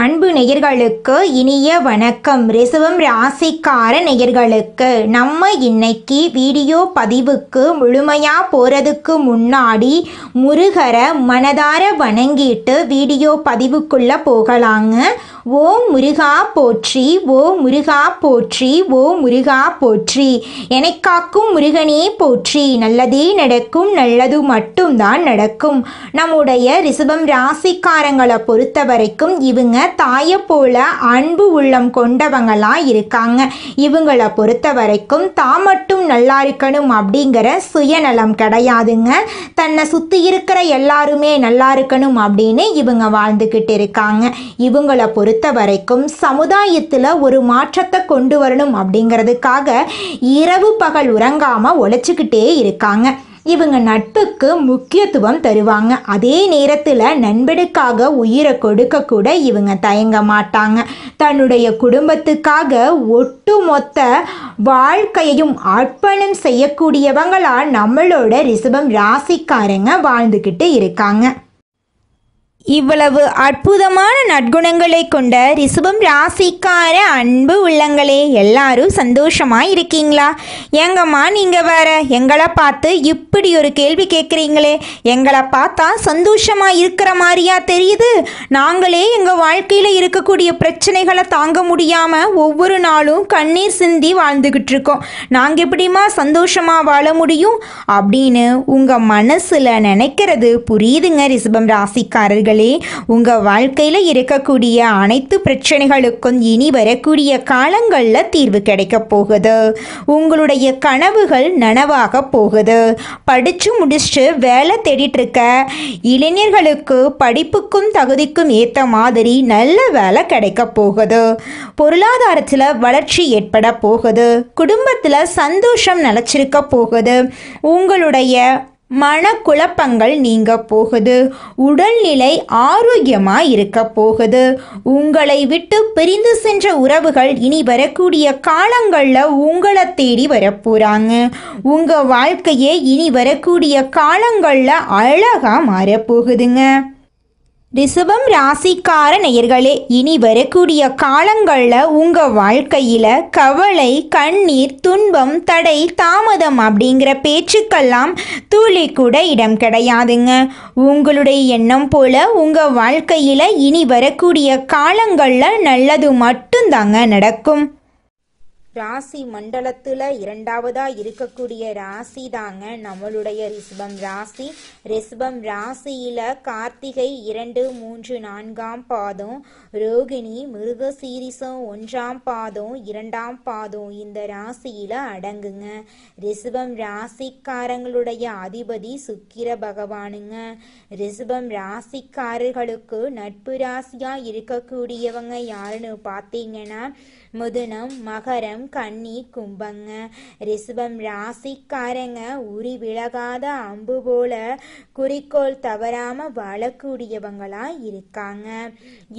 அன்பு நேயர்களுக்கு இனிய வணக்கம். ரிஷபம் ராசிக்கார நேயர்களுக்கு நம்ம இன்னைக்கு வீடியோ பதிவுக்கு முழுமையா போறதுக்கு முன்னாடி முருகரை மனதார வணங்கிட்டு வீடியோ பதிவுக்குள்ள போகலாங்க. ஓம் முருகா போற்றி, ஓம் முருகா போற்றி, ஓம் முருகா போற்றி. எனக்காக்கும் முருகனே போற்றி. நல்லதே நடக்கும், நல்லது மட்டும்தான் நடக்கும். நம்முடைய ரிஷபம் ராசிக்காரங்களை பொறுத்த வரைக்கும் இவங்க தாயை போல அன்பு உள்ளம் கொண்டவங்களா இருக்காங்க. இவங்களை பொறுத்த வரைக்கும் தான் மட்டும் நல்லா இருக்கணும் அப்படிங்கிற சுயநலம் கிடையாதுங்க. தன்னை சுற்றி இருக்கிற எல்லாருமே நல்லா இருக்கணும் அப்படின்னு இவங்க வாழ்ந்துக்கிட்டு இருக்காங்க. இவங்களை பொறுத்த வரைக்கும் சமுதாயத்தில் ஒரு மாற்றத்தை கொண்டு வரணும் அப்படிங்கிறதுக்காக இரவு பகல் உறங்காம உழைச்சிக்கிட்டே இருக்காங்க. இவங்க நட்புக்கு முக்கியத்துவம் தருவாங்க. அதே நேரத்தில் நண்பனுக்காக உயிரை கொடுக்க கூட இவங்க தயங்க மாட்டாங்க. தன்னுடைய குடும்பத்துக்காக ஒட்டுமொத்த வாழ்க்கையையும் அர்ப்பணம் செய்யக்கூடியவங்களா நம்மளோட ரிஷபம் ராசிக்காரங்க வாழ்ந்துக்கிட்டு இருக்காங்க. இவ்வளவு அற்புதமான நற்குணங்களை கொண்ட ரிஷபம் ராசிக்கார அன்பு உள்ளங்களே, எல்லாரும் சந்தோஷமா இருக்கீங்களா? எங்கம்மா நீங்கள் வேற எங்களை பார்த்து இப்படி ஒரு கேள்வி கேட்குறீங்களே, எங்களை பார்த்தா சந்தோஷமா இருக்கிற மாதிரியா தெரியுது? நாங்களே எங்கள் வாழ்க்கையில் இருக்கக்கூடிய பிரச்சனைகளை தாங்க முடியாமல் ஒவ்வொரு நாளும் கண்ணீர் சிந்தி வாழ்ந்துக்கிட்டு இருக்கோம். நாங்கள் எப்படிமா சந்தோஷமாக வாழ முடியும் அப்படின்னு உங்கள் மனசில் நினைக்கிறது புரியுதுங்க. ரிஷபம் ராசிக்காரர்கள், உங்க வாழ்க்கையில இருக்கக்கூடிய அனைத்து பிரச்சனைகளுக்கும் இனி வரக்கூடிய காலங்கள்ல தீர்வு கிடைக்க போகுது. உங்களுடைய கனவுகள் நனவாக போகுது. படிச்சு முடிச்சுட்டு வேலை தேடிட்டு இருக்க இளைஞர்களுக்கு படிப்புக்கும் தகுதிக்கும் ஏற்ற மாதிரி நல்ல வேலை கிடைக்க போகுது. பொருளாதாரத்தில் வளர்ச்சி ஏற்பட போகுது. குடும்பத்தில் சந்தோஷம் நிலச்சிருக்க போகுது. உங்களுடைய மனக்குழப்பங்கள் நீங்க போகுது. உடல்நிலை ஆரோக்கியமாக இருக்க போகுது. உங்களை விட்டு பிரிந்து சென்ற உறவுகள் இனி வரக்கூடிய காலங்களில் உங்களை தேடி வரப்போகிறாங்க. உங்கள் வாழ்க்கையே இனி வரக்கூடிய காலங்களில் அழகாக மாறப்போகுதுங்க. ரிஷபம் ராசிக்கார நேயர்களே, இனி வரக்கூடிய காலங்களில் உங்கள் வாழ்க்கையில் கவலை, கண்ணீர், துன்பம், தடை, தாமதம் அப்படிங்கிற பேச்சுக்கெல்லாம் துளி கூட இடம் கிடையாதுங்க. உங்களுடைய எண்ணம் போல உங்கள் வாழ்க்கையில் இனி வரக்கூடிய காலங்களில் நல்லது மட்டும்தாங்க நடக்கும். ராசி மண்டலத்தில் இரண்டாவதாக இருக்கக்கூடிய ராசி தாங்க நம்மளுடைய ரிஷபம் ராசி. ரிஷபம் ராசியில் கார்த்திகை 2, 3, 4ஆம் பாதம், ரோகிணி, மிருகசீரிசம் 1ஆம் பாதம், 2ஆம் பாதம் இந்த ராசியில் அடங்குங்க. ரிஷபம் ராசிக்காரங்களுடைய அதிபதி சுக்கிர பகவானுங்க. ரிஷபம் ராசிக்காரர்களுக்கு நட்பு ராசியாக இருக்கக்கூடியவங்க யாருன்னு பார்த்தீங்கன்னா மிதுனம், மகரம், கன்னி, கும்பங்க. ரிஷபம் ராசிக்காரங்க உரி விலகாத அம்பு போல குறிக்கோள் தவறாம வாழக்கூடியவங்களா இருக்காங்க.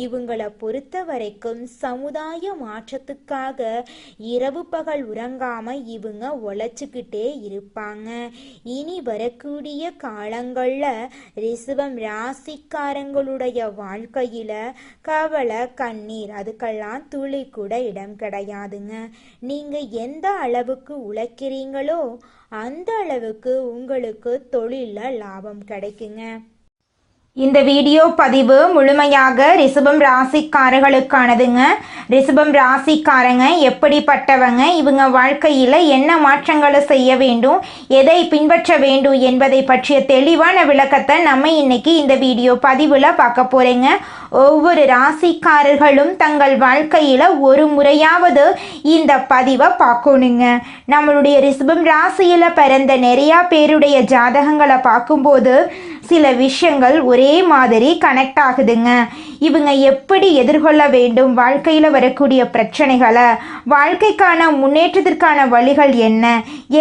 இவங்களை பொறுத்த வரைக்கும் சமுதாய மாற்றத்துக்காக இரவு பகல் உறங்காம இவங்க உழைச்சிக்கிட்டே இருப்பாங்க. இனி வரக்கூடிய காலங்கள்ல ரிஷபம் ராசிக்காரங்களுடைய வாழ்க்கையில கவலை, கண்ணீர் அதுக்கெல்லாம் துளி கூட இடம் கிடையாதுங்க. நீங்க எந்த அளவுக்கு உழைக்கிறீங்களோ அந்த அளவுக்கு உங்களுக்கு தொழிலில் லாபம் கிடைக்குங்க. இந்த வீடியோ பதிவு முழுமையாக ரிஷபம் ராசிக்காரர்களுக்கானதுங்க. ரிஷபம் ராசிக்காரங்க எப்படிப்பட்டவங்க, இவங்க வாழ்க்கையில் என்ன மாற்றங்களை செய்ய வேண்டும், எதை பின்பற்ற வேண்டும் என்பதை பற்றிய தெளிவான விளக்கத்தை நம்ம இன்னைக்கு இந்த வீடியோ பதிவில் பார்க்க போகிறேங்க. ஒவ்வொரு ராசிக்காரர்களும் தங்கள் வாழ்க்கையில் ஒரு முறையாவது இந்த பதிவை பார்க்கணுங்க. நம்மளுடைய ரிஷபம் ராசியில் பிறந்த நிறையா பேருடைய ஜாதகங்களை பார்க்கும்போது சில விஷயங்கள் ஒரே மாதிரி கனெக்ட் ஆகுதுங்க. இவங்க எப்படி எதிர்கொள்ள வேண்டும், வாழ்க்கையில் வரக்கூடிய பிரச்சனைகளை, வாழ்க்கைக்கான முன்னேற்றத்திற்கான வழிகள் என்ன,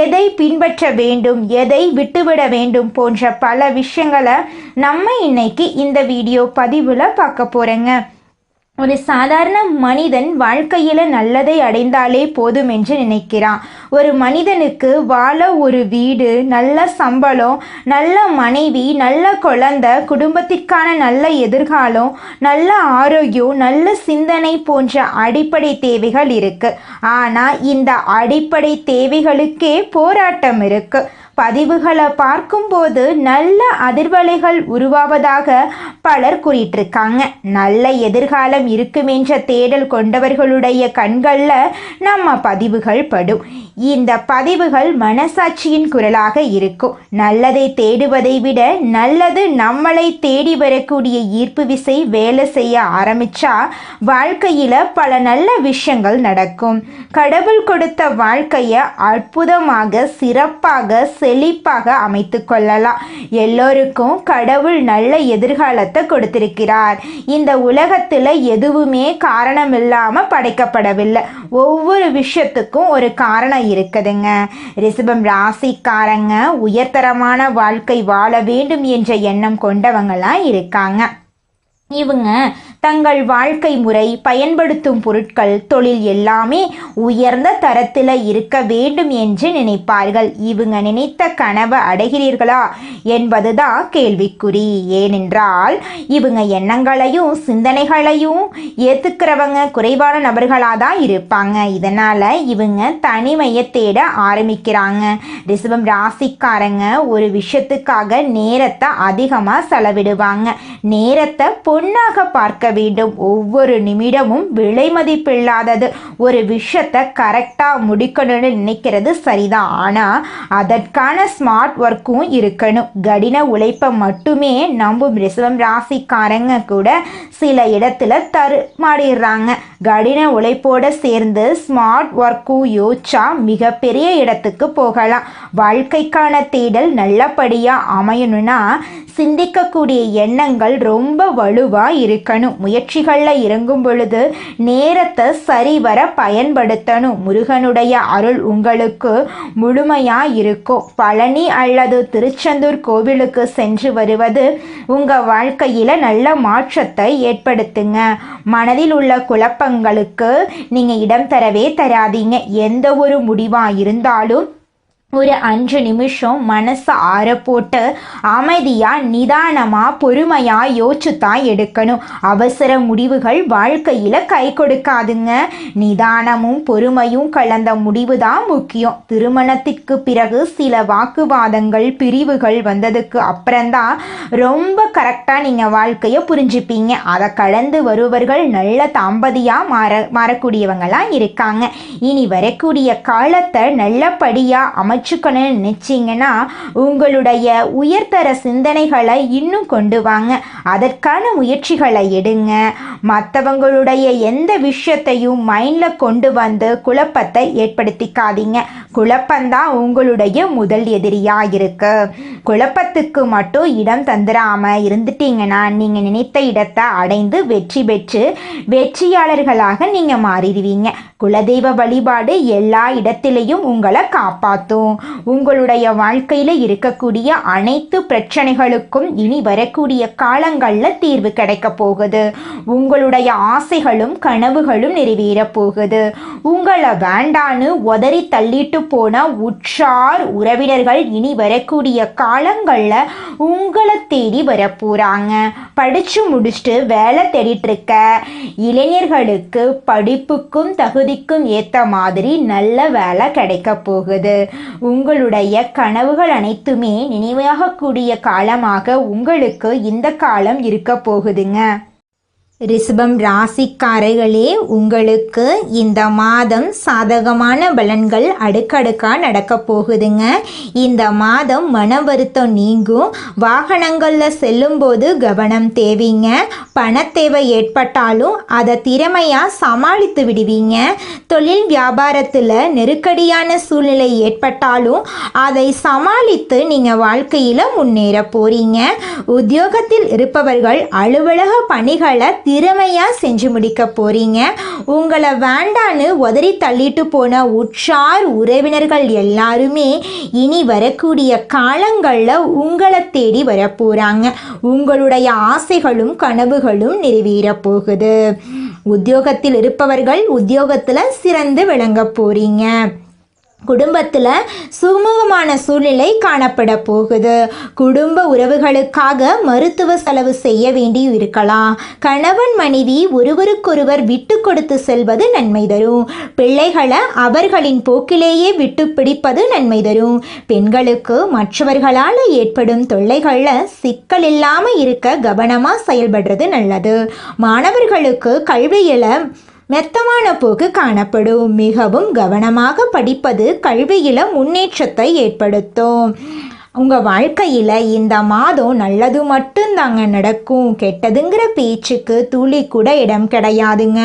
எதை பின்பற்ற வேண்டும், எதை விட்டுவிட வேண்டும் போன்ற பல விஷயங்களை நம்ம இன்னைக்கு இந்த வீடியோ பதிவில் பார்க்க போகிறேங்க. ஒரு சாதாரண மனிதன் வாழ்க்கையில் நல்லதை அடைந்தாலே போதும் என்று நினைக்கிறான். ஒரு மனிதனுக்கு வாழ ஒரு வீடு, நல்ல சம்பளம், நல்ல மனைவி, நல்ல குழந்தை, குடும்பத்திற்கான நல்ல எதிர்காலம், நல்ல ஆரோக்கியம், நல்ல சிந்தனை போன்ற அடிப்படை தேவைகள் இருக்கு. ஆனால் இந்த அடிப்படை தேவைகளுக்கே போராட்டம் இருக்கு. பதிவுகளை பார்க்கும்போது நல்ல அதிர்வலைகள் உருவாவதாக பலர் கூறிட்டிருக்காங்க. நல்ல எதிர்காலம் இருக்குமென்ற தேடல் கொண்டவர்களுடைய கண்களில் நம்ம பதிவுகள் படும். இந்த பதிவுகள் மனசாட்சியின் குரலாக இருக்கும். நல்லதை தேடுவதை விட நல்லது நம்மளை தேடி வரக்கூடிய ஈர்ப்பு விசை வேலை செய்ய ஆரம்பிச்சா வாழ்க்கையில் பல நல்ல விஷயங்கள் நடக்கும். கடவுள் கொடுத்த வாழ்க்கையை அற்புதமாக, சிறப்பாக, செழிப்பாக அமைத்து கொள்ளலாம். எல்லோருக்கும் கடவுள் நல்ல எதிர்காலத்தை கொடுத்திருக்கிறார். இந்த உலகத்தில் எதுவுமே காரணம் இல்லாமல் படைக்கப்படவில்லை. ஒவ்வொரு விஷயத்துக்கும் ஒரு காரணம் இருக்குதுங்க. ரிஷபம் ராசிக்காரங்க உயர்தரமான வாழ்க்கை வாழ வேண்டும் என்ற எண்ணம் கொண்டவங்களாம் இருக்காங்க. இவங்க தங்கள் வாழ்க்கை முறை, பயன்படுத்தும் பொருட்கள், தொழில் எல்லாமே உயர்ந்த தரத்தில் இருக்க வேண்டும் என்று நினைப்பார்கள். இவங்க நினைத்த கனவை அடைகிறீர்களா என்பதுதான் கேள்விக்குறி. ஏனென்றால் இவங்க எண்ணங்களையும் சிந்தனைகளையும் ஏற்றுக்கிறவங்க குறைவான நபர்களாக தான் இருப்பாங்க. இதனால் இவங்க தனிமையை தேட ஆரம்பிக்கிறாங்க. ரிஷபம் ராசிக்காரங்க ஒரு விஷயத்துக்காக நேரத்தை அதிகமாக செலவிடுவாங்க. நேரத்தை பொன்னாக பார்க்க வேண்டும். ஒவ்வொரு நிமிடமும் விலை மதிப்பில்லாதது. ஒரு விஷயத்தை கரெக்டாக முடிக்கணும்னு நினைக்கிறது சரிதான், ஆனால் அதற்கான ஸ்மார்ட் ஒர்க்கும் இருக்கணும். கடின உழைப்பை மட்டுமே நம்பும் ரிஷபம் ராசிக்காரங்க கூட சில இடத்துல தருமாறிடுறாங்க. கடின உழைப்போடு சேர்ந்து ஸ்மார்ட் ஒர்க்கும் யோசிச்சா மிகப்பெரிய இடத்துக்கு போகலாம். வாழ்க்கைக்கான தேடல் நல்லபடியாக அமையணும்னா சிந்திக்கக்கூடிய எண்ணங்கள் ரொம்ப வலுவாக இருக்கணும். முயற்சிகளில் இறங்கும் பொழுது நேரத்தை சரிவர பயன்படுத்தணும். முருகனுடைய அருள் உங்களுக்கு முழுமையாக இருக்கும். பழனி அல்லது திருச்செந்தூர் கோவிலுக்கு சென்று வருவது உங்கள் வாழ்க்கையில் நல்ல மாற்றத்தை ஏற்படுத்துங்க. மனதில் உள்ள குழப்பங்களுக்கு நீங்கள் இடம் தரவே தராதீங்க. எந்த ஒரு முடிவாக இருந்தாலும் ஒரு 5 நிமிஷம் மனசை ஆற போட்டு அமைதியாக, நிதானமாக, பொறுமையாக யோசிச்சு தான் எடுக்கணும். அவசர முடிவுகள் வாழ்க்கையில் கை கொடுக்காதுங்க. நிதானமும் பொறுமையும் கலந்த முடிவு தான் முக்கியம். திருமணத்திற்கு பிறகு சில வாக்குவாதங்கள், பிரிவுகள் வந்ததுக்கு அப்புறம்தான் ரொம்ப கரெக்டாக நீங்கள் வாழ்க்கையை புரிஞ்சுப்பீங்க. அதை கடந்து வருவர்கள் நல்ல தம்பதியாக மாறக்கூடியவங்களாம் இருக்காங்க. இனி வரக்கூடிய காலத்தை நல்லபடியாக வச்சுக்கணும்னு நினச்சிங்கன்னா உங்களுடைய உயர்தர சிந்தனைகளை இன்னும் கொண்டு வாங்க. அதற்கான முயற்சிகளை எடுங்க. மற்றவங்களுடைய எந்த விஷயத்தையும் மைண்டில் கொண்டு வந்து குழப்பத்தை ஏற்படுத்திக்காதீங்க. குழப்பந்தான் உங்களுடைய முதல் எதிரியாக இருக்கு. குழப்பத்துக்கு மட்டும் இடம் தந்துடாமல் இருந்துட்டீங்கன்னா நீங்கள் நினைத்த இடத்தை அடைந்து வெற்றி பெற்று வெற்றியாளர்களாக நீங்கள் மாறிடுவீங்க. குலதெய்வ வழிபாடு எல்லா இடத்திலையும் உங்களை காப்பாற்றும். உங்களுடைய வாழ்க்கையில் இருக்கக்கூடிய அனைத்து பிரச்சனைகளுக்கும் இனி வரக்கூடிய காலங்களில் தீர்வு கிடைக்க போகுது. உங்களுடைய ஆசைகளும் கனவுகளும் நிறைவேற போகுது. உங்களை வேண்டான்னு உதறி தள்ளிட்டு போன உற்றார் உறவினர்கள் இனி வரக்கூடிய காலங்களில் உங்களை தேடி வரப்போறாங்க. படிச்சு முடிச்சுட்டு வேலை தேடிட்டு இருக்க இளைஞர்களுக்கு படிப்புக்கும் தகுதிக்கும் ஏற்ற மாதிரி நல்ல வேலை கிடைக்க போகுது. உங்களுடைய கனவுகள் அனைத்துமே நினைவாகக்கூடிய காலமாக உங்களுக்கு இந்த காலம் இருக்க போகுதுங்க. ரிஷபம் ராசிக்காரர்களே, உங்களுக்கு இந்த மாதம் சாதகமான பலன்கள் அடுக்கடுக்காக நடக்க போகுதுங்க. இந்த மாதம் மன வருத்தம் நீங்கும். வாகனங்களில் செல்லும்போது கவனம் தேவைங்க. பண தேவை ஏற்பட்டாலும் அதை திறமையாக சமாளித்து விடுவீங்க. தொழில் வியாபாரத்தில் நெருக்கடியான சூழ்நிலை ஏற்பட்டாலும் அதை சமாளித்து நீங்கள் வாழ்க்கையில் முன்னேற போகிறீங்க. உத்தியோகத்தில் இருப்பவர்கள் அலுவலக பணிகளை திறமையாக செஞ்சு முடிக்க போகிறீங்க. உங்களை வேண்டான்னு உதறி தள்ளிட்டு போன உற்றார் உறவினர்கள் எல்லாருமே இனி வரக்கூடிய காலங்களில் உங்களை தேடி வர போகிறாங்க. உங்களுடைய ஆசைகளும் கனவுகளும் நிறைவேற போகுது. உத்தியோகத்தில் இருப்பவர்கள் உத்தியோகத்தில் சிறந்து விளங்க போகிறீங்க. குடும்பத்தில் சுமூகமான சூழ்நிலை காணப்பட போகுது. குடும்ப உறவுகளுக்காக மருத்துவ செலவு செய்ய வேண்டி இருக்கலாம். கணவன் மனைவி ஒருவருக்கொருவர் விட்டு கொடுத்து செல்வது நன்மை தரும். பிள்ளைகளை அவர்களின் போக்கிலேயே விட்டு பிடிப்பது நன்மை தரும். பெண்களுக்கு மற்றவர்களால் ஏற்படும் தொல்லைகளில் சிக்கல் இல்லாமல் இருக்க கவனமாக செயல்படுறது நல்லது. மாணவர்களுக்கு கல்வியில் மெத்தமான போக்கு காணப்படும். மிகவும் கவனமாக படிப்பது கல்வியில் முன்னேற்றத்தை ஏற்படுத்தும். உங்கள் வாழ்க்கையில் இந்த மாதம் நல்லது மட்டும்தாங்க நடக்கும். கெட்டதுங்கிற பேச்சுக்கு துளி கூட இடம் கிடையாதுங்க.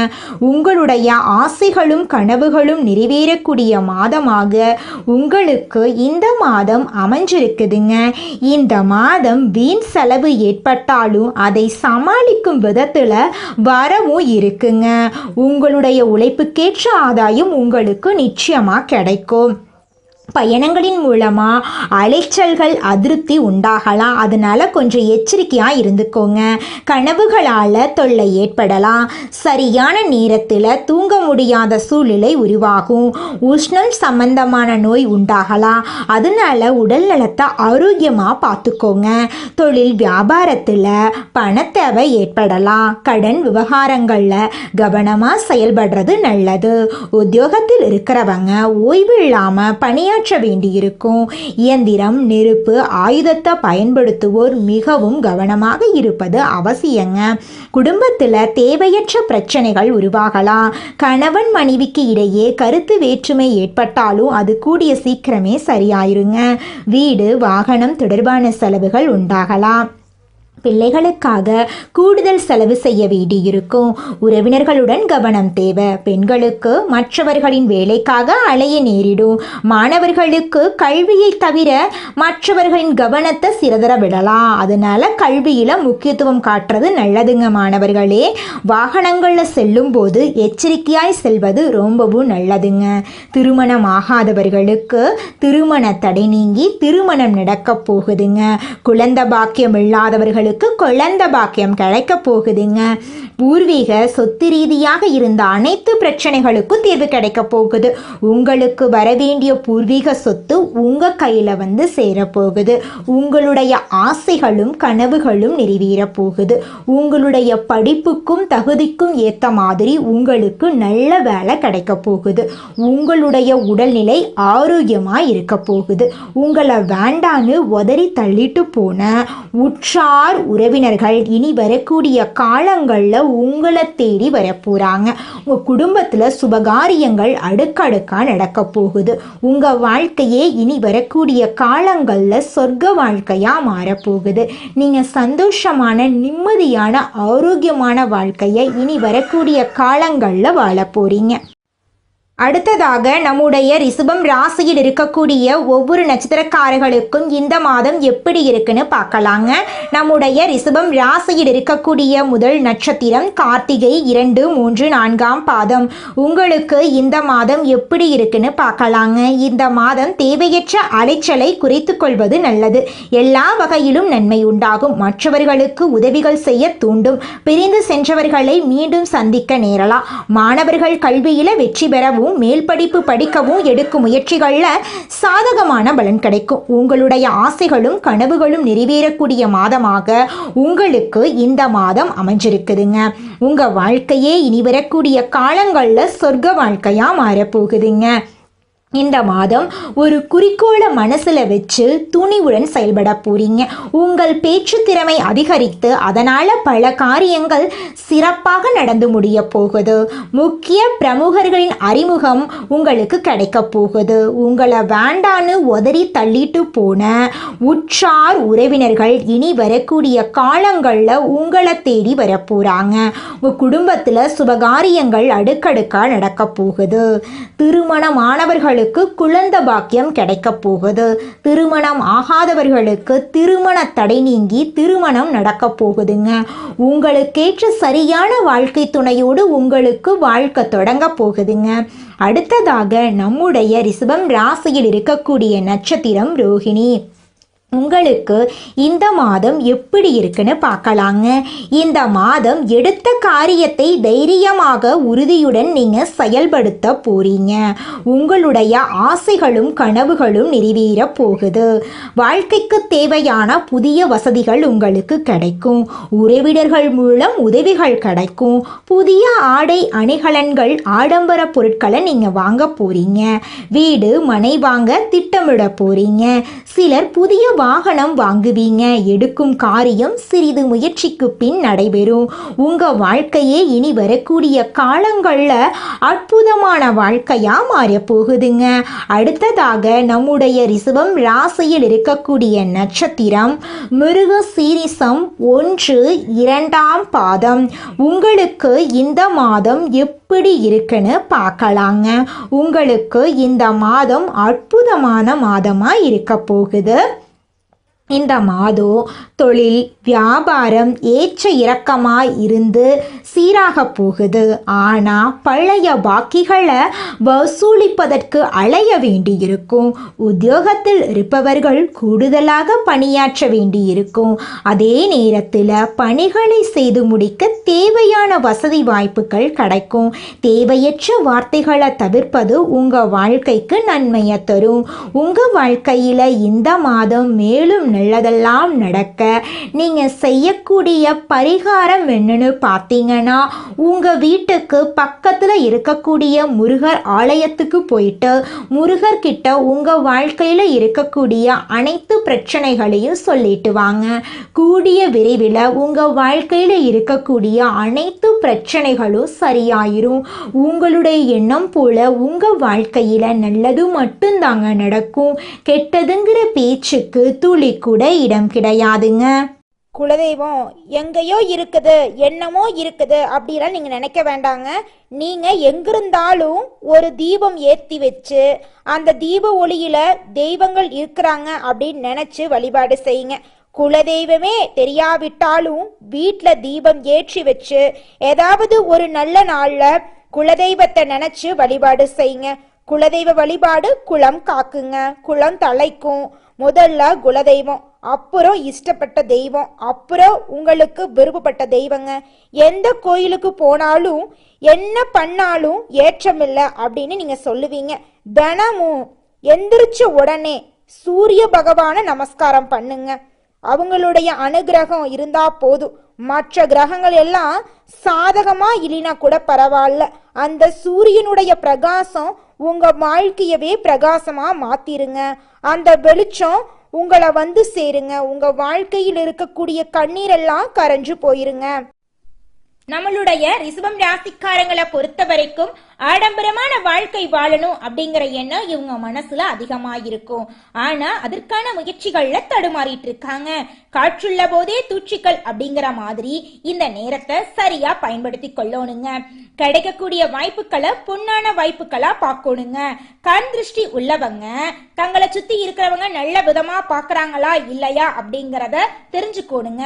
உங்களுடைய ஆசைகளும் கனவுகளும் நிறைவேறக்கூடிய மாதமாக உங்களுக்கு இந்த மாதம் அமைஞ்சிருக்குதுங்க. இந்த மாதம் வீண் செலவு ஏற்பட்டாலும் அதை சமாளிக்கும் விதத்தில் வரவும் இருக்குங்க. உங்களுடைய உழைப்புக்கேற்ற ஆதாயம் உங்களுக்கு நிச்சயமாக கிடைக்கும். பயணங்களின் மூலமாக அலைச்சல்கள் அதிருப்தி உண்டாகலாம். அதனால் கொஞ்சம் எச்சரிக்கையாக இருந்துக்கோங்க. கனவுகளால் தொல்லை ஏற்படலாம். சரியான நேரத்தில் தூங்க முடியாத சூழ்நிலை உருவாகும். உஷ்ணம் சம்பந்தமான நோய் உண்டாகலாம். அதனால் உடல் நலத்தை ஆரோக்கியமாக பார்த்துக்கோங்க. தொழில் வியாபாரத்தில் பணத்தேவை ஏற்படலாம். கடன் விவகாரங்களில் கவனமாக செயல்படுறது நல்லது. உத்தியோகத்தில் இருக்கிறவங்க ஓய்வு இல்லாமல் பணியாற்ற வேண்டியிருக்கும். இயந்திரம், நெருப்பு, ஆயுதத்தை பயன்படுத்துவோர் மிகவும் கவனமாக இருப்பது அவசியங்க. குடும்பத்தில் தேவையற்ற பிரச்சனைகள் உருவாகலாம். கணவன் மனைவிக்கு இடையே கருத்து வேற்றுமை ஏற்பட்டாலும் அது கூடிய சீக்கிரமே சரியாயிருங்க. வீடு, வாகனம் தொடர்பான செலவுகள் உண்டாகலாம். பிள்ளைகளுக்காக கூடுதல் செலவு செய்ய வேண்டியிருக்கும். உறவினர்களுடன் கவனம் தேவை. பெண்களுக்கு மற்றவர்களின் வேலைக்காக அலைய நேரிடும். மாணவர்களுக்கு கல்வியை தவிர மற்றவர்களின் கவனத்தை சிதற விடலாம். அதனால கல்வியில் முக்கியத்துவம் காட்டுறது நல்லதுங்க. மாணவர்களே, வாகனங்களில் செல்லும் போது எச்சரிக்கையாய் செல்வது ரொம்பவும் நல்லதுங்க. திருமணம் ஆகாதவர்களுக்கு திருமண தடை நீங்கி திருமணம் நடக்க போகுதுங்க. குழந்தை பாக்கியம் இல்லாதவர்களுக்கு குழந்தை பாக்கியம் கிடைக்க போகுதுங்க. பூர்வீக சொத்து ரீதியாக இருந்த அனைத்து பிரச்சனைகளுக்கும் தீர்வு கிடைக்க போகுது. உங்களுக்கு வரவேண்டிய பூர்வீக சொத்து உங்க கையில வந்து சேரப்போகுது. உங்களுடைய ஆசைகளும் கனவுகளும் நிறைவேற போகுது. உங்களுடைய படிப்புக்கும் தகுதிக்கும் ஏற்ற மாதிரி உங்களுக்கு நல்ல வேலை கிடைக்க போகுது. உங்களுடைய உடல்நிலை ஆரோக்கியமாக இருக்க போகுது. உங்களை வேண்டான்னு உதறி தள்ளிட்டு போன உற்றார் உறவினர்கள் இனி வரக்கூடிய காலங்களில் உங்களை தேடி வரப்போகிறாங்க. உங்கள் குடும்பத்தில் சுபகாரியங்கள் அடுக்கடுக்காக நடக்க போகுது. உங்கள் வாழ்க்கையே இனி வரக்கூடிய காலங்களில் சொர்க்க வாழ்க்கையாக மாறப்போகுது. நீங்கள் சந்தோஷமான, நிம்மதியான, ஆரோக்கியமான வாழ்க்கையை இனி வரக்கூடிய காலங்களில் வாழ போகிறீங்க. அடுத்ததாக நம்முடைய ரிஷபம் ராசியில் இருக்கக்கூடிய ஒவ்வொரு நட்சத்திரக்காரர்களுக்கும் இந்த மாதம் எப்படி இருக்குன்னு பார்க்கலாங்க. நம்முடைய ரிஷபம் ராசியில் இருக்கக்கூடிய முதல் நட்சத்திரம் கார்த்திகை 2, 3, 4ஆம் பாதம். உங்களுக்கு இந்த மாதம் எப்படி இருக்குன்னு பார்க்கலாங்க. இந்த மாதம் தேவையற்ற அலைச்சலை குறைத்து கொள்வது நல்லது. எல்லா வகையிலும் நன்மை உண்டாகும். மற்றவர்களுக்கு உதவிகள் செய்ய தூண்டும். பிரிந்து சென்றவர்களை மீண்டும் சந்திக்க நேரலாம். மாணவர்கள் கல்வியில் வெற்றி பெறவும் மேல் படிப்பு படிக்கவும் எடுக்கும் முயற்சிகளில் சாதகமான பலன் கிடைக்கும். உங்களுடைய ஆசைகளும் கனவுகளும் நிறைவேறக்கூடிய மாதமாக உங்களுக்கு இந்த மாதம் அமைஞ்சிருக்குதுங்க. உங்க வாழ்க்கையே இனி வரக்கூடிய காலங்களில் சொர்க்க வாழ்க்கையா மாறப்போகுதுங்க. இந்த மாதம் ஒரு குறிக்கோளை மனசில் வச்சு துணிவுடன் செயல்பட போறீங்க. உங்கள் பேச்சு திறமை அதிகரித்து அதனால் பல காரியங்கள் சிறப்பாக நடந்து முடிய போகுது. முக்கிய பிரமுகர்களின் அறிமுகம் உங்களுக்கு கிடைக்க போகுது. உங்களை வேண்டான்னு உதறி தள்ளிட்டு போன உற்றார் உறவினர்கள் இனி வரக்கூடிய காலங்களில் உங்களை தேடி வரப்போகிறாங்க. உங்கள் குடும்பத்தில் சுபகாரியங்கள் அடுக்கடுக்காக நடக்க போகுது. திருமணமானவர்களுக்கு குழந்தை பாக்கியம் கிடைக்க போகுது. திருமணம் ஆகாதவர்களுக்கு திருமண தடை நீங்கி திருமணம் நடக்க போகுதுங்க. உங்களுக்கேற்ற சரியான வாழ்க்கை துணையோடு உங்களுக்கு வாழ்க்கை தொடங்க போகுதுங்க. அடுத்ததாக நம்முடைய ரிஷபம் ராசியில் இருக்கக்கூடிய நட்சத்திரம் ரோஹிணி. உங்களுக்கு இந்த மாதம் எப்படி இருக்குன்னு பார்க்கலாங்க. இந்த மாதம் எடுத்த காரியத்தை தைரியமாக உறுதியுடன் நீங்கள் செயல்படுத்த போறீங்க. உங்களுடைய ஆசைகளும் கனவுகளும் நிறைவேற போகுது. வாழ்க்கைக்கு தேவையான புதிய வசதிகள் உங்களுக்கு கிடைக்கும். உறவினர்கள் மூலம் உதவிகள் கிடைக்கும். புதிய ஆடை அணிகலன்கள் ஆடம்பர பொருட்களை நீங்கள் வாங்க போறீங்க. வீடு மனை வாங்க திட்டமிட போறீங்க. சிலர் புதிய வாகனம் வாங்குவீங்க. எடுக்கும் காரியம் சிறிது முயற்சிக்கு பின் நடைபெறும். உங்க வாழ்க்கையே இனி வரக்கூடிய காலங்களில் அற்புதமான வாழ்க்கையா மாறப் போகுதுங்க. அடுத்ததாக நம்முடைய ரிஷபம் ராசியில் இருக்கக்கூடிய நட்சத்திரம் மிருக சீரிசம் 1, 2ஆம் பாதம். உங்களுக்கு இந்த மாதம் எப்படி இருக்குன்னு பார்க்கலாங்க. உங்களுக்கு இந்த மாதம் அற்புதமான மாதமாக இருக்க போகுது. இந்த மாதம் தொழில் வியாபாரம் ஏற்ற இறக்கமாய் இருந்து சீராக போகுது. ஆனால் பழைய பாக்கிகளை வசூலிப்பதற்கு அலைய வேண்டியிருக்கும். உத்தியோகத்தில் இருப்பவர்கள் கூடுதலாக பணியாற்ற வேண்டியிருக்கும். அதே நேரத்தில் பணிகளை செய்து முடிக்க தேவையான வசதி வாய்ப்புகள் கிடைக்கும். தேவையற்ற வார்த்தைகளை தவிர்ப்பது உங்கள் வாழ்க்கைக்கு நன்மையை தரும். உங்கள் வாழ்க்கையில் இந்த மாதம் மேலும் நல்லதெல்லாம் நடக்க நீங்கள் செய்யக்கூடிய பரிகாரம் என்னன்னு பார்த்தீங்கன்னா, உங்கள் வீட்டுக்கு பக்கத்தில் இருக்கக்கூடிய முருகர் ஆலயத்துக்கு போயிட்டு முருகர்கிட்ட உங்கள் வாழ்க்கையில் இருக்கக்கூடிய அனைத்து பிரச்சனைகளையும் சொல்லிட்டு வாங்க. கூடிய விரைவில் உங்கள் வாழ்க்கையில் இருக்கக்கூடிய அனைத்து பிரச்சனைகளும் சரியாயிரும். உங்களுடைய எண்ணம் போல உங்கள் வாழ்க்கையில் நல்லது மட்டும்தாங்க நடக்கும். கெட்டதுங்கிற பேச்சுக்கு துளி கூட இடம் கிடையாதுங்க. குலதெய்வம் எங்கேயோ இருக்குது, என்னமோ இருக்குது அப்படிலாம் நீங்கள் நினைக்க வேண்டாங்க. நீங்கள் எங்கிருந்தாலும் ஒரு தீபம் ஏற்றி வச்சு அந்த தீப ஒளியில் தெய்வங்கள் இருக்கிறாங்க அப்படின்னு நினச்சி வழிபாடு செய்யுங்க. குலதெய்வமே தெரியாவிட்டாலும் வீட்டில் தீபம் ஏற்றி வச்சு ஏதாவது ஒரு நல்ல நாளில் குலதெய்வத்தை நினச்சி வழிபாடு செய்யுங்க. குலதெய்வ வழிபாடு குலம் காக்குங்க, குலம் தலைக்கும். முதல்ல குலதெய்வம், அப்புறம் இஷ்டப்பட்ட தெய்வம், அப்புறம் உங்களுக்கு விருப்பப்பட்ட தெய்வங்க. எந்த கோயிலுக்கு போனாலும் என்ன பண்ணாலும் ஏற்றமில்லை அப்படின்னு நீங்க சொல்லுவீங்க. தினமும் எந்திரிச்ச உடனே சூரிய பகவானை நமஸ்காரம் பண்ணுங்க. அவங்களுடைய அனுகிரகம் இருந்தா போதும். மற்ற கிரகங்கள் எல்லாம் சாதகமா இல்லைனா கூட பரவாயில்ல, அந்த சூரியனுடைய பிரகாசம் உங்க வாழ்க்கையவே பிரகாசமா மாத்திருங்க. அந்த வெளிச்சம் உங்களை வந்து சேருங்க. உங்க வாழ்க்கையில் இருக்கக்கூடிய கண்ணீரெல்லாம் கரைஞ்சு போயிருங்க. நம்மளுடைய ரிஷபம் ராசிக்காரங்களை பொறுத்த வரைக்கும் ஆடம்பரமான வாழ்க்கை வாழணும் அப்படிங்கிற எண்ணம் இவங்க மனசுல அதிகமா இருக்கும். ஆனா அதற்கான முயற்சிகள்ல தடுமாறிட்டு இருக்காங்க. காற்றுள்ள போதே தூற்றிகள் அப்படிங்கிற மாதிரி இந்த நேரத்தை சரியா பயன்படுத்தி கொள்ளணுங்க. கிடைக்கக்கூடிய வாய்ப்புகளை பொன்னான வாய்ப்புகளா பார்க்கணுங்க. கண் திருஷ்டி உள்ளவங்க தங்களை சுத்தி இருக்கிறவங்க நல்ல விதமா பாக்குறாங்களா இல்லையா அப்படிங்கிறத தெரிஞ்சுக்கோணுங்க.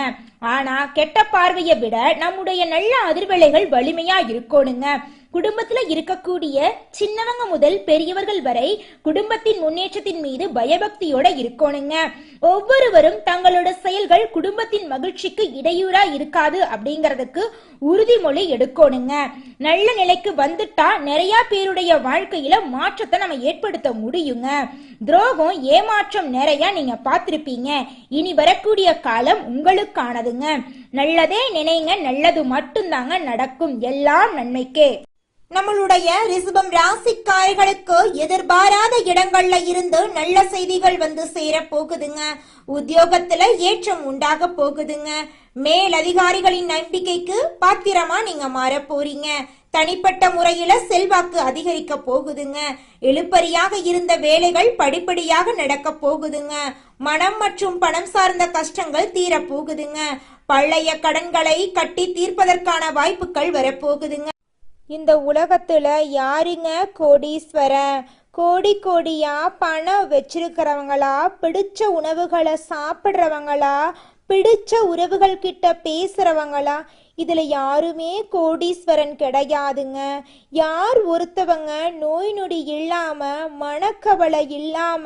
ஆனா கெட்ட பார்வையை விட நம்முடைய நல்ல அதிர்வலைகள் வலிமையா இருக்கணுங்க. குடும்பத்துல இருக்கக்கூடிய சின்னவங்க முதல் பெரியவர்கள் வரை குடும்பத்தின் முன்னேற்றத்தின் மீது பயபக்தியோட இருக்கணுங்க. ஒவ்வொருவரும் தங்களோட செயல்கள் குடும்பத்தின் மகிழ்ச்சிக்கு இடையூறா இருக்காது அப்படிங்கிறதுக்கு உறுதிமொழி எடுக்கணுங்க. நல்ல நிலைக்கு வந்துட்டா நிறைய பேருடைய வாழ்க்கையில மாற்றத்தை நம்ம ஏற்படுத்த முடியுங்க. துரோகம் ஏமாற்றம் நிறைய நீங்க பார்த்திருப்பீங்க. இனி வரக்கூடிய காலம் உங்களுக்கானதுங்க. நல்லதே நினைங்க, நல்லது மட்டும்தாங்க நடக்கும். எல்லாம் நன்மைக்கே. நம்மளுடைய ரிஷபம் ராசிக்காரர்களுக்கு எதிர்பாராத இடங்கள்ல இருந்து நல்ல செய்திகள் வந்து சேர போகுதுங்க. உத்தியோகத்துல ஏற்றம் உண்டாக போகுதுங்க. மேல் அதிகாரிகளின் நம்பிக்கைக்கு பாத்திரமா நீங்க மாற போறீங்க. தனிப்பட்ட முறையில செல்வாக்கு அதிகரிக்க போகுதுங்க. இழுபறியாக இருந்த வேலைகள் படிப்படியாக நடக்க போகுதுங்க. மனம் மற்றும் பணம் சார்ந்த கஷ்டங்கள் தீர போகுதுங்க. பழைய கடன்களை கட்டி தீர்ப்பதற்கான வாய்ப்புகள் வரப்போகுதுங்க. இந்த உலகத்துல யாருங்க கோடீஸ்வரன்? கோடி கோடியா பணம் வச்சிருக்கிறவங்களா, பிடிச்ச உணவுகளை சாப்பிட்றவங்களா, பிடிச்ச உறவுகள் கிட்ட பேசுறவங்களா, இதுல யாருமே கோடீஸ்வரன் கிடையாதுங்க. யார் ஒருத்தவங்க நோய் நொடி இல்லாம மனக்கவலை இல்லாம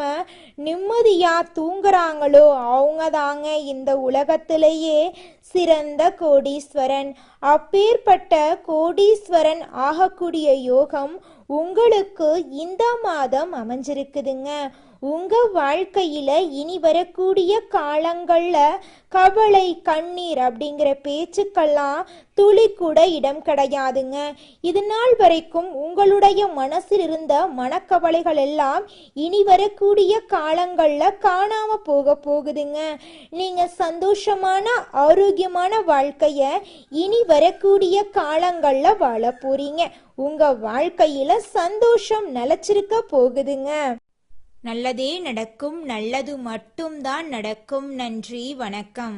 நிம்மதியா தூங்குறாங்களோ அவங்க தாங்க இந்த உலகத்திலேயே சிறந்த கோடீஸ்வரன். அப்பேற்பட்ட கோடீஸ்வரன் ஆகக்கூடிய யோகம் உங்களுக்கு இந்த மாதம் அமைஞ்சிருக்குதுங்க. உங்க வாழ்க்கையில இனி வரக்கூடிய காலங்கள்ல கவலை கண்ணீர் அப்படிங்கிற பேச்சுக்கெல்லாம் துளி கூட இடம் கிடையாதுங்க. இது நாள் வரைக்கும் உங்களுடைய மனசில் இருந்த மனக்கவலைகள் எல்லாம் இனி வரக்கூடிய காலங்கள்ல காணாம போகுதுங்க. நீங்க சந்தோஷமான ஆரோக்கியமான வாழ்க்கைய இனி வரக்கூடிய காலங்கள்ல வாழ போறீங்க. உங்க வாழ்க்கையில சந்தோஷம் நிலைச்சிருக்க போகுதுங்க. நல்லதே நடக்கும், நல்லது மட்டும்தான் நடக்கும். நன்றி, வணக்கம்.